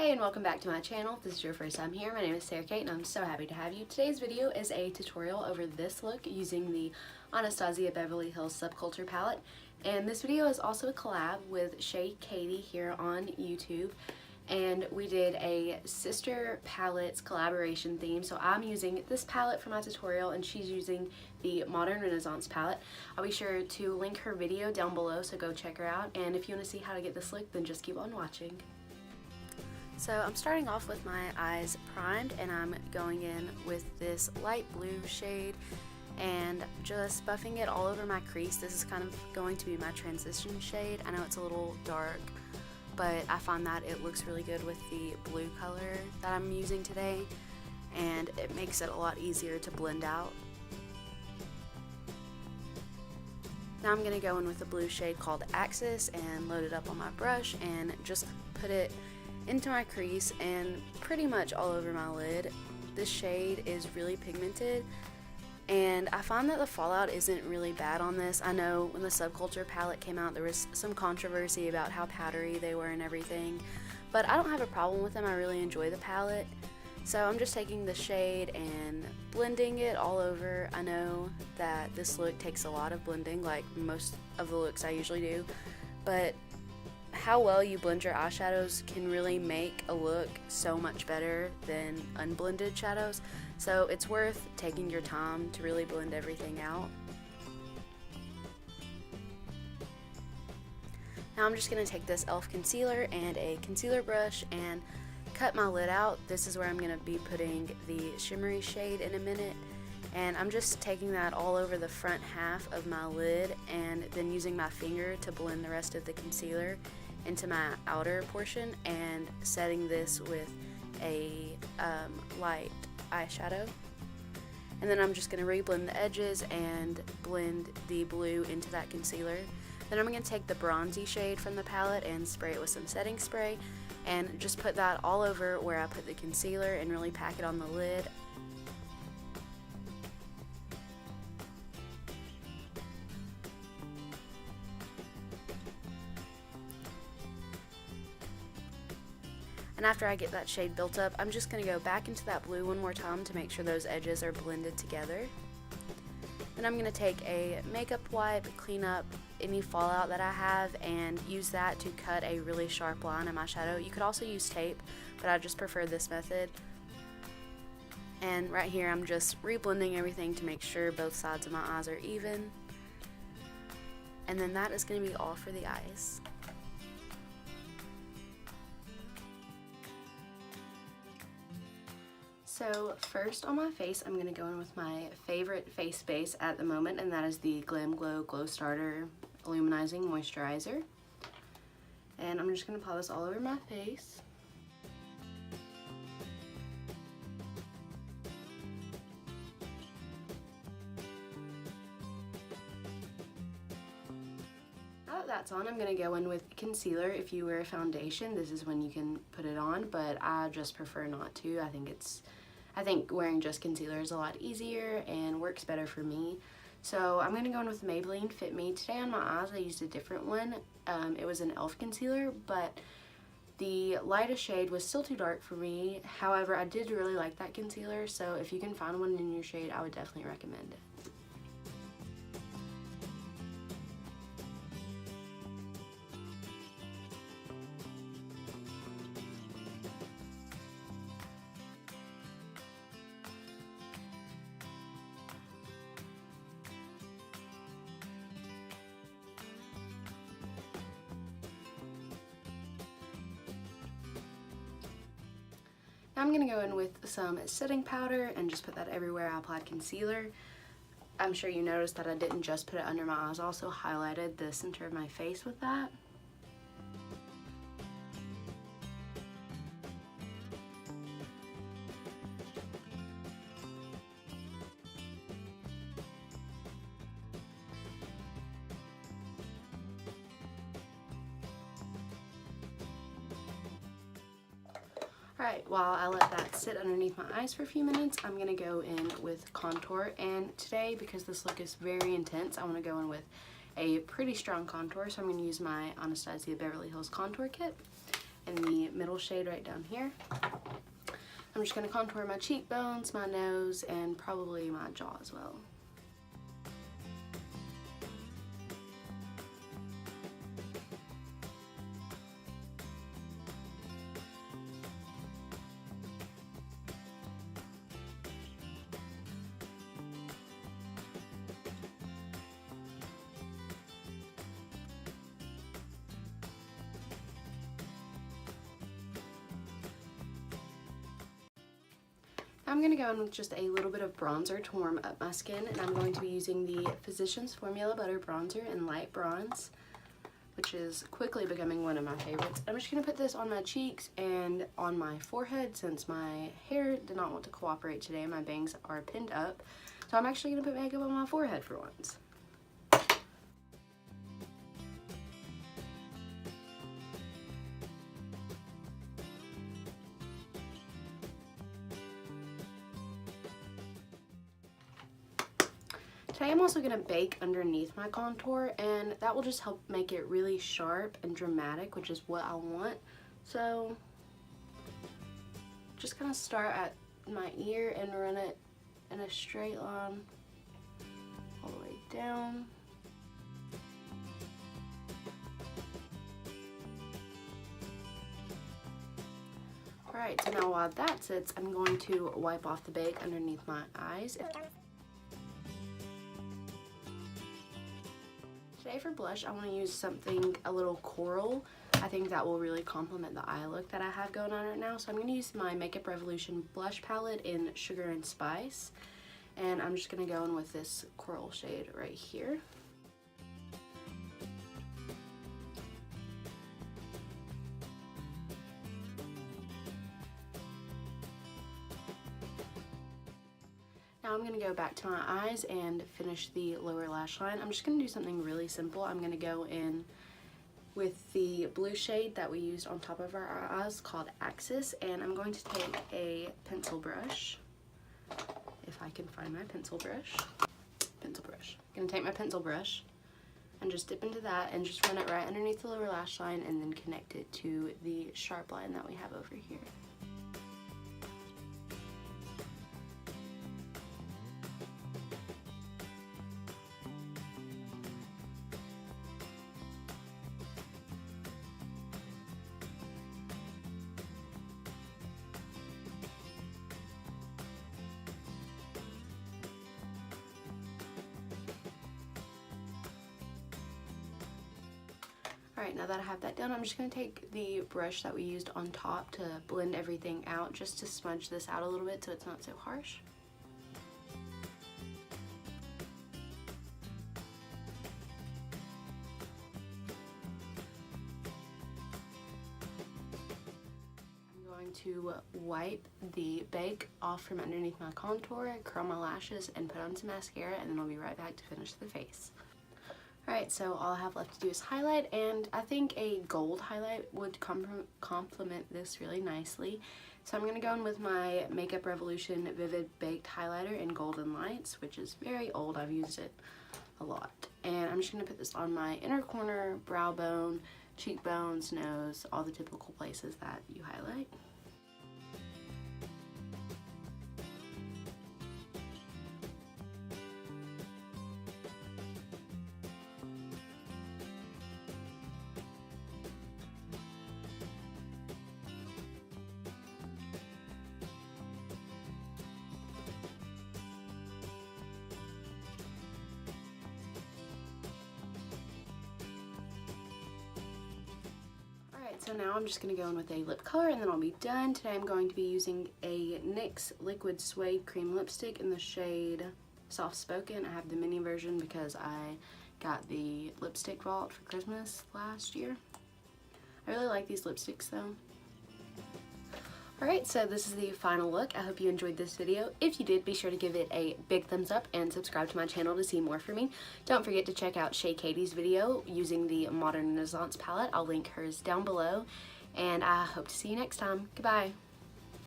Hey and welcome back to my channel. If this is your first time here, my name is Sarah Kate and I'm so happy to have you. Today's video is a tutorial over this look using the Anastasia Beverly Subculture Palette. And this video is also a collab with shaycaitie here on YouTube. And we did a sister palettes collaboration theme. So I'm using this palette for my tutorial and she's using the Modern Renaissance palette. I'll be sure to link her video down below, so go check her out. And if you want to see how to get this look, then just keep on watching. So I'm starting off with my eyes primed and I'm going in with this light blue shade and just buffing it all over my crease. This is kind of going to be my transition shade. I know it's a little dark, but I find that it looks really good with the blue color that I'm using today, and it makes it a lot easier to blend out. Now I'm going to go in with a blue shade called Axis and load it up on my brush and just put it into my crease and pretty much all over my lid. This shade is really pigmented and I find that the fallout isn't really bad on this. I know when the Subculture palette came out there was some controversy about how powdery they were and everything, but I don't have a problem with them. I really enjoy the palette. So I'm just taking the shade and blending it all over. I know that this look takes a lot of blending, like most of the looks I usually do, but how well you blend your eyeshadows can really make a look so much better than unblended shadows. So it's worth taking your time to really blend everything out. Now I'm just going to take this e.l.f. concealer and a concealer brush and cut my lid out. This is where I'm going to be putting the shimmery shade in a minute. And I'm just taking that all over the front half of my lid and then using my finger to blend the rest of the concealer into my outer portion and setting this with a light eyeshadow. And then I'm just going to re-blend the edges and blend the blue into that concealer. Then I'm going to take the bronzy shade from the palette and spray it with some setting spray and just put that all over where I put the concealer and really pack it on the lid. And after I get that shade built up, I'm just going to go back into that blue one more time to make sure those edges are blended together. Then I'm going to take a makeup wipe, clean up any fallout that I have, and use that to cut a really sharp line in my shadow. You could also use tape, but I just prefer this method. And right here I'm just re-blending everything to make sure both sides of my eyes are even. And then that is going to be all for the eyes. So first on my face, I'm going to go in with my favorite face base at the moment, and that is the Glam Glow Glow Starter Illuminizing Moisturizer. And I'm just going to apply this all over my face. Now that that's on, I'm going to go in with concealer. If you wear a foundation, this is when you can put it on, but I just prefer not to. I think wearing just concealer is a lot easier and works better for me. So I'm going to go in with Maybelline Fit Me. Today on my eyes I used a different one. It was an e.l.f. concealer, but the lightest shade was still too dark for me. However, I did really like that concealer, so if you can find one in your shade, I would definitely recommend it. I'm going to go in with some setting powder and just put that everywhere I applied concealer. I'm sure you noticed that I didn't just put it under my eyes, I also highlighted the center of my face with that. Alright, while I let that sit underneath my eyes for a few minutes, I'm going to go in with contour. And today, because this look is very intense, I want to go in with a pretty strong contour. So I'm going to use my Anastasia Beverly Contour Kit. in the middle shade right down here. I'm just going to contour my cheekbones, my nose, and probably my jaw as well. I'm going to go in with just a little bit of bronzer to warm up my skin, and I'm going to be using the Physicians Formula Butter Bronzer in Light Bronze, which is quickly becoming one of my favorites. I'm just going to put this on my cheeks and on my forehead since my hair did not want to cooperate today. My bangs are pinned up, so I'm actually going to put makeup on my forehead for once. Today I'm also going to bake underneath my contour, and that will just help make it really sharp and dramatic, which is what I want. So just kind of start at my ear and run it in a straight line all the way down. Alright, so now while that sits, I'm going to wipe off the bake underneath my eyes. Today for blush, I want to use something a little coral. I think that will really complement the eye look that I have going on right now. So I'm going to use my Makeup Revolution blush palette in Sugar and Spice. And I'm just going to go in with this coral shade right here. Now I'm going to go back to my eyes and finish the lower lash line. I'm just going to do something really simple. I'm going to go in with the blue shade that we used on top of our eyes called Axis, and I'm going to take a pencil brush, if I can find my pencil brush. I'm going to take my pencil brush and just dip into that and just run it right underneath the lower lash line and then connect it to the sharp line that we have over here. Alright, now that I have that done, I'm just going to take the brush that we used on top to blend everything out, just to smudge this out a little bit so it's not so harsh. I'm going to wipe the bake off from underneath my contour, curl my lashes, and put on some mascara, and then I'll be right back to finish the face. Alright, so all I have left to do is highlight, and I think a gold highlight would complement this really nicely. So I'm going to go in with my Makeup Revolution Vivid Baked Highlighter in Golden Lights, which is very old. I've used it a lot. And I'm just going to put this on my inner corner, brow bone, cheekbones, nose, all the typical places that you highlight. So now I'm just going to go in with a lip color and then I'll be done. Today I'm going to be using a NYX Liquid Suede Cream Lipstick in the shade Soft Spoken. I have the mini version because I got the lipstick vault for Christmas last year. I really like these lipsticks though. Alright, so this is the final look. I hope you enjoyed this video. If you did, be sure to give it a big thumbs up and subscribe to my channel to see more from me. Don't forget to check out shaycaitie's video using the Modern Renaissance palette. I'll link hers down below, and I hope to see you next time. Goodbye!